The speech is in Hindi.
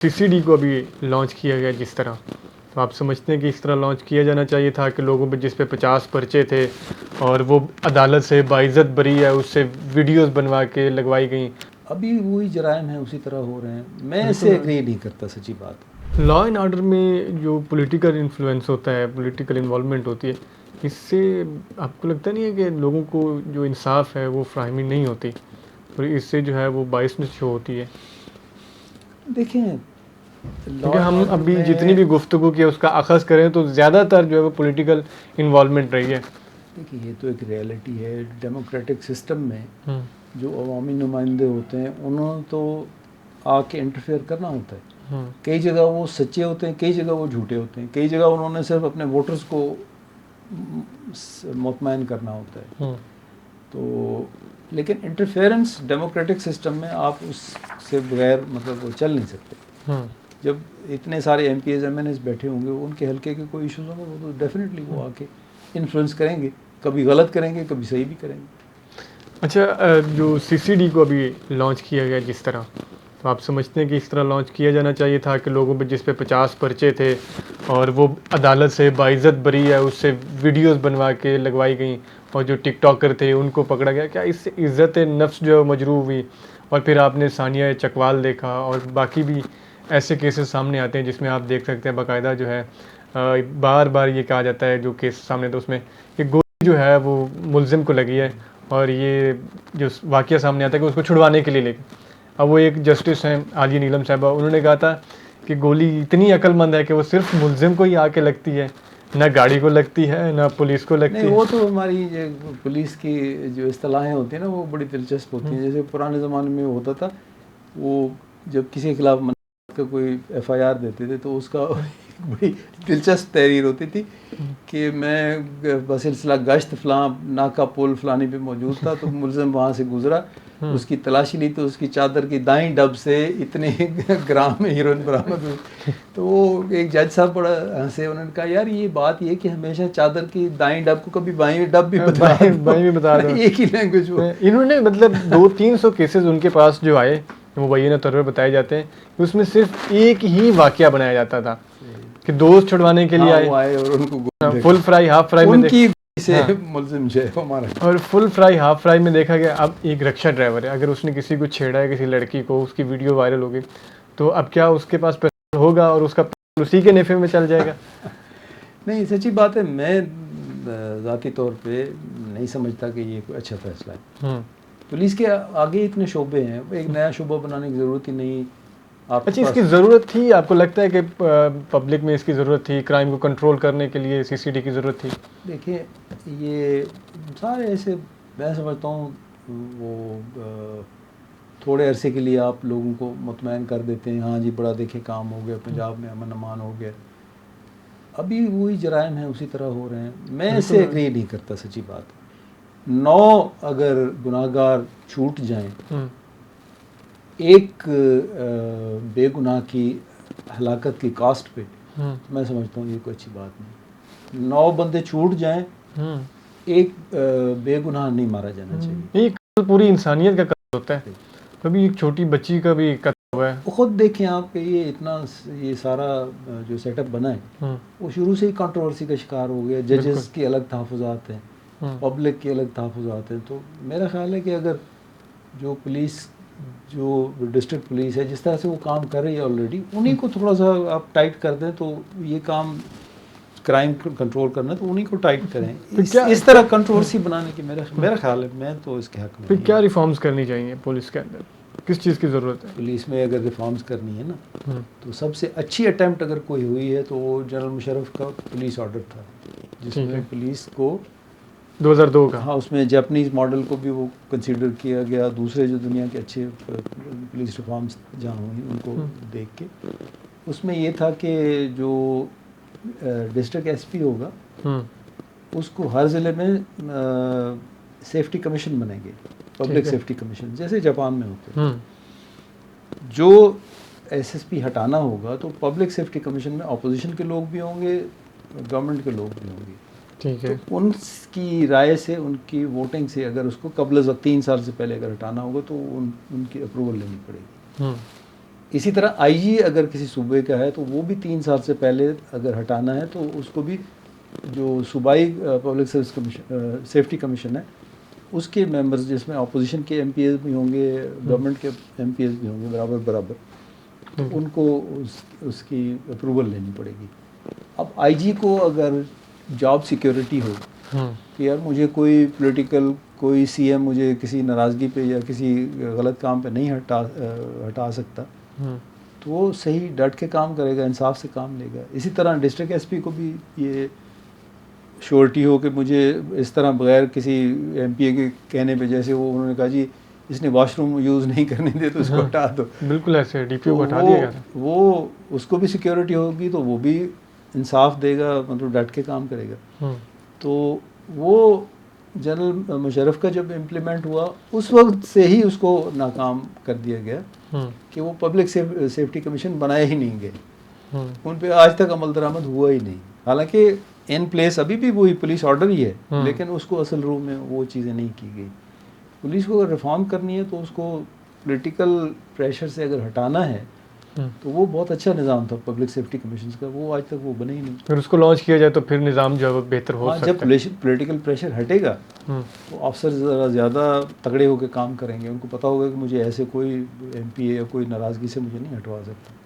सीसीडी को अभी लॉन्च किया गया जिस तरह, तो आप समझते हैं कि इस तरह लॉन्च किया जाना चाहिए था कि लोगों पे जिस पे 50 पर्चे थे और वो अदालत से बाइज्जत बरी है, उससे वीडियोस बनवा के लगवाई गई। अभी वही जराइम है उसी तरह हो रहे हैं। मैं बिल्कुल। इससे एग्री नहीं करता, सच्ची बात। लॉ एंड ऑर्डर में जो पॉलिटिकल इन्फ्लुएंस होता है, पॉलिटिकल इन्वॉल्वमेंट होती है, इससे आपको लगता नहीं है कि लोगों को जो इंसाफ है वो फ्राहमी नहीं होती और इससे जो है वो बायसनेस शो होती है? देखें, क्योंकि हम अभी जितनी भी गुफ्तगू की उसका अखज़ करें तो ज़्यादातर जो है वो पॉलिटिकल इन्वॉल्वमेंट रही है। देखिए, ये तो एक रियलिटी है डेमोक्रेटिक सिस्टम में। जो अवामी नुमाइंदे होते हैं उन्होंने तो आके इंटरफेयर करना होता है। कई जगह वो सच्चे होते हैं, कई जगह वो झूठे होते हैं, कई जगह उन्होंने सिर्फ अपने वोटर्स को मुतमईन करना होता है। तो लेकिन इंटरफेरेंस डेमोक्रेटिक सिस्टम में आप उससे बगैर मतलब वो चल नहीं सकते। जब इतने सारे MPs MNs बैठे होंगे, उनके हल्के के कोई इश्यूज होंगे, वो तो डेफिनेटली वो आके इन्फ्लुएंस करेंगे, कभी गलत करेंगे, कभी सही भी करेंगे। अच्छा, जो सीसीडी को अभी लॉन्च किया गया जिस तरह, तो आप समझते हैं कि इस तरह लॉन्च किया जाना चाहिए था कि लोगों पे जिस पे 50 पर्चे थे और वो अदालत से बाइज्जत बरी है, उससे वीडियोस बनवा के लगवाई गई और जो टिकटॉकर थे उनको पकड़ा गया? क्या इससे इज़्ज़त नफ्स जो मजरूह हुई? और फिर आपने सानिया चकवाल देखा और बाकी भी ऐसे केसेस सामने आते हैं जिसमें आप देख सकते हैं बाकायदा जो है बार बार ये कहा जाता है जो केस सामने, तो उसमें ये गोली जो है वो मुलजिम को लगी है और ये जो वाक़या सामने आता है कि उसको छुड़वाने के लिए लेके, अब वो एक जस्टिस हैं आलिया नीलम साहिबा, उन्होंने कहा था कि गोली इतनी अक्लमंद है कि वो सिर्फ मुलजिम को ही आके लगती है, ना गाड़ी को लगती है, ना पुलिस को लगती है। नहीं, वो तो हमारी पुलिस की जो इस्तिलाहें होती हैं ना, वो बड़ी दिलचस्प होती हैं। जैसे पुराने ज़माने में होता था, वो जब किसी के खिलाफ का कोई FIR देते थे तो उसका बड़ी दिलचस्प तहरीर होती थी कि मैं बसिलसिला गश्त फ़लाँ नाका पुल फ़लानी पे मौजूद था, तो मुलज़िम वहाँ से गुजरा, उसकी तलाशी ली तो उसकी चादर की दाईं डब से इतने ग्राम में हीरोइन बरामद हुई। तो वो एक जज साहब बड़ा हंसे, उन्होंने कहा यार ये बात ये कि हमेशा चादर की दाईं डब को कभी बाईं डब भी बता दो। एक ही लैंग्वेज हो। इन्होंने मतलब 200-300 केसेस उनके पास जो आए मुबैना तौर पर बताए जाते हैं, उसमें सिर्फ एक ही वाकया बनाया जाता था कि दोस्त छुड़वाने के लिए आए और उनको फुल फ्राई हाफ फ्राई में से मुलजिम जो है हमारा, और फुल फ्राई हाफ फ्राई में देखा गया। अब एक रिक्शा ड्राइवर है, अगर उसने किसी को छेड़ा है, किसी लड़की को, उसकी वीडियो वायरल हो गई, तो अब क्या उसके पास पैसा होगा और उसका उसी के नेफे में चल जाएगा? नहीं, सच्ची बात है, मैं ज़ाती तौर पे नहीं समझता कि ये कोई अच्छा फैसला है। पुलिस के आगे इतने शोबे हैं, एक नया शोबा बनाने की ज़रूरत ही नहीं। अच्छा, इसकी ज़रूरत थी? आपको लगता है कि पब्लिक में इसकी ज़रूरत थी, क्राइम को कंट्रोल करने के लिए सीसीडी की ज़रूरत थी? देखिए, ये सारे ऐसे, मैं समझता हूँ वो थोड़े अरसे के लिए आप लोगों को मुतमईन कर देते हैं, हाँ जी बड़ा देखे काम हो गया, पंजाब में अमन अमान हो गया। अभी वही जराइम है उसी तरह हो रहे हैं। मैं इससे एग्री नहीं करता, सच्ची बात। 9 अगर गुनाहगार छूट जाएं, एक बेगुनाह की हलाकत की कास्ट पे, मैं समझता हूँ ये कोई अच्छी बात नहीं। 9 बंदे छूट जाएं, एक बेगुनाह नहीं मारा जाना चाहिए। एक पूरी इंसानियत का कत्ल होता है, कभी एक छोटी बच्ची का भी कत्ल हुआ है। खुद देखें आप कि ये सारा जो सेटअप बना है वो शुरू से ही कंट्रोवर्सी का शिकार हो गया। जजेस के अलग तहफ़्फ़ुज़ात हैं, पब्लिक के अलग तहफ़्फ़ुज़ात हैं। तो मेरा ख्याल है कि अगर जो पुलिस, जो डिस्ट्रिक्ट पुलिस है, जिस तरह से वो काम कर रही है ऑलरेडी, उन्हीं को थोड़ा सा आप टाइट कर दें तो ये काम क्राइम कंट्रोल करना, तो उन्हीं को टाइट करें। इस तरह कंट्रोवर्सी बनाने की मेरा ख्याल है, मैं तो इसके हक में। फिर क्या रिफॉर्म्स करनी चाहिए पुलिस के अंदर? किस चीज़ की ज़रूरत है पुलिस में? अगर रिफॉर्म्स करनी है ना, तो सबसे अच्छी अटैम्प्ट अगर कोई हुई है तो वो जनरल मुशर्रफ का पुलिस ऑर्डर था, जिसमें पुलिस को 2002 का, हाँ, उसमें जापानीज़ मॉडल को भी वो कंसीडर किया गया। दूसरे जो दुनिया के अच्छे पुलिस रिफॉर्म्स जहाँ हुई उनको देख के, उसमें ये था कि जो डिस्ट्रिक्ट SP होगा उसको हर ज़िले में सेफ्टी कमीशन बनेंगे, पब्लिक सेफ्टी कमीशन, जैसे जापान में होते हैं। जो SSP हटाना होगा तो पब्लिक सेफ्टी कमीशन में अपोजिशन के लोग भी होंगे, गवर्नमेंट के लोग भी होंगे। ठीक है। तो उनकी राय से, उनकी वोटिंग से, अगर उसको कबल 3 साल से पहले अगर हटाना होगा तो उनकी अप्रूवल लेनी पड़ेगी। इसी तरह आईजी अगर किसी सूबे का है तो वो भी 3 साल से पहले अगर हटाना है तो उसको भी जो सूबाई public service commission safety commission है उसके मेंबर्स, जिसमें अपोजिशन के एमपीएस भी होंगे, गवर्नमेंट के एमपीएस भी होंगे बराबर बराबर, तो उनको उसकी अप्रूवल लेनी पड़ेगी। अब आईजी को अगर जॉब सिक्योरिटी हो कि यार मुझे कोई पॉलिटिकल, कोई सीएम मुझे किसी नाराज़गी पे या किसी गलत काम पे नहीं हटा सकता, तो वो सही डट के काम करेगा, इंसाफ से काम लेगा। इसी तरह डिस्ट्रिक्ट एसपी को भी ये श्योरिटी हो कि मुझे इस तरह बगैर किसी एमपीए के कहने पे, जैसे वो उन्होंने कहा जी इसने वॉशरूम यूज़ नहीं करने दे तो उसको हटा दो, बिल्कुल ऐसे डीपीओ को तो हटा दिया गया था। वो उसको भी सिक्योरिटी होगी तो वो भी इंसाफ देगा, मतलब डट के काम करेगा। तो वो जनरल मुशर्रफ का जब इम्प्लीमेंट हुआ उस वक्त से ही उसको नाकाम कर दिया गया कि वो पब्लिक सेफ्टी कमीशन बनाए ही नहीं गए, उन पे आज तक अमल दरामद हुआ ही नहीं। हालांकि इन प्लेस अभी भी वही पुलिस ऑर्डर ही है, लेकिन उसको असल रूप में वो चीज़ें नहीं की गई। पुलिस को अगर रिफॉर्म करनी है तो उसको पॉलिटिकल प्रेशर से अगर हटाना है तो वो बहुत अच्छा निज़ाम था पब्लिक सेफ्टी कमीशन का, वो आज तक वो बने ही नहीं। फिर उसको लॉन्च किया जाए तो फिर निज़ाम जो है बेहतर हो सकता है। जब पॉलिटिकल प्रेशर हटेगा तो अफसर ज़रा ज़्यादा तगड़े होकर काम करेंगे, उनको पता होगा कि मुझे ऐसे कोई एमपीए या कोई नाराज़गी से मुझे नहीं हटवा सकता।